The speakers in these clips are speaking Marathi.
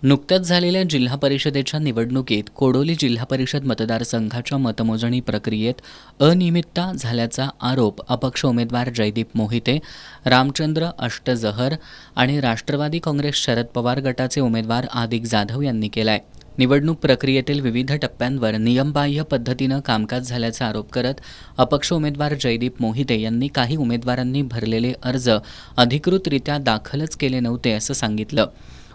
नुकत्याच झालेल्या जिल्हा परिषदेच्या निवडणुकीत कोडोली जिल्हा परिषद मतदारसंघाच्या मतमोजणी प्रक्रियेत अनियमितता झाल्याचा आरोप अपक्ष उमेदवार जयदीप मोहिते, रामचंद्र अष्टजहर आणि राष्ट्रवादी काँग्रेस शरद पवार गटाचे उमेदवार आदिक जाधव यांनी केलाय। निवडणूक प्रक्रियेतील विविध टप्प्यांवर नियमबाह्य पद्धतीनं कामकाज झाल्याचा आरोप करत अपक्ष उमेदवार जयदीप मोहिते यांनी काही उमेदवारांनी भरलेले अर्ज अधिकृतरित्या दाखलच केले नव्हते असं सांगितलं।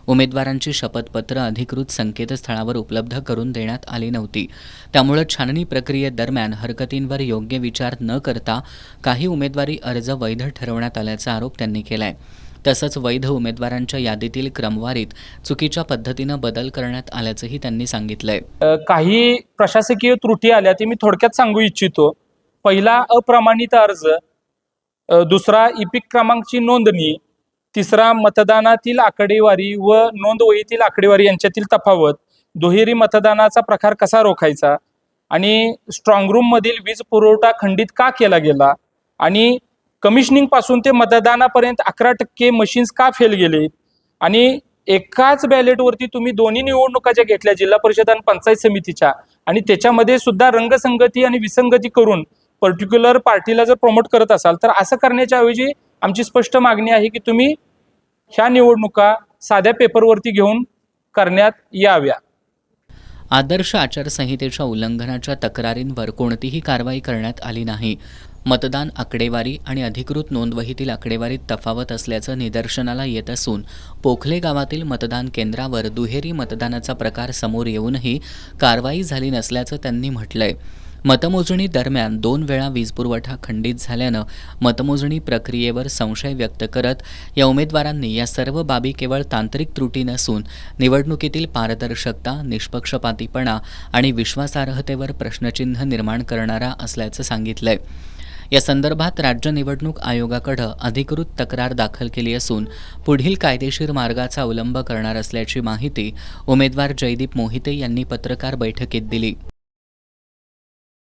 उमेदवारांची शपथपत्र अधिकृत संकेतस्थळावर उपलब्ध करून देण्यात आली नव्हती। त्यामुळे छाननी प्रक्रियेदरम्यान हरकतींवर योग्य विचार न करता काही उमेदवारी अर्ज वैध ठरवण्यात आल्याचा आरोप त्यांनी केलाय। तसंच वैध उमेदवारांच्या यादीतील क्रमवारीत चुकीच्या पद्धतीनं बदल करण्यात आल्याचंही त्यांनी सांगितलंय। काही प्रशासकीय त्रुटी आल्या ते मी थोडक्यात सांगू इच्छितो। पहिला अप्रमाणित अर्ज, दुसरा इपिक क्रमांकची नोंदणी, तिसरा मतदानातील आकडेवारी व नोंदवहीतील आकडेवारी यांच्यातील तफावत, दुहेरी मतदानाचा प्रकार कसा रोखायचा आणि स्ट्रॉंग रूम मधील वीज पुरवठा खंडित का केला गेला आणि कमिशनिंग पासून ते मतदानापर्यंत 11% मशीन्स का फेल गेले आणि एकाच बॅलेटवरती तुम्ही दोन्ही निवडणुका ज्या घेतल्या जिल्हा परिषद आणि पंचायत समितीच्या आणि त्याच्यामध्ये सुद्धा रंगसंगती आणि विसंगती करून पर्टिक्युलर पार्टीला जर प्रमोट करत असाल तर असं करण्याच्या ऐवजी आमची स्पष्ट मागणी आहे की तुम्ही ह्या निवडणुका साध्या पेपरवरती घेऊन करण्यात याव्या। आदर्श आचारसंहितेच्या उल्लंघनाच्या तक्रारींवर कोणतीही कारवाई करण्यात आली नाही। मतदान आकडेवारी आणि अधिकृत नोंदवहीतील आकडेवारीत तफावत असल्याचं निदर्शनाला येत असून पोखले गावातील मतदान केंद्रावर दुहेरी मतदानाचा प्रकार समोर येऊनही कारवाई झाली नसल्याचं त्यांनी म्हटलंय। मतमोजणी दरम्यान 2 वेळा वीजपुरवठा खंडित झाल्यानं मतमोजणी प्रक्रियेवर संशय व्यक्त करत या उमेदवारांनी या सर्व बाबी केवळ तांत्रिक त्रुटी नसून निवडणुकीतील पारदर्शकता, निष्पक्षपातीपणा आणि विश्वासार्हतेवर प्रश्नचिन्ह निर्माण करणारा असल्याचं सांगितलंय। या संदर्भात राज्य निवडणूक आयोगाकडे अधिकृत तक्रार दाखल केली असून पुढील कायदेशीर मार्गाचा अवलंब करणार असल्याची माहिती उमेदवार जयदीप मोहिते यांनी पत्रकार बैठकीत दिली।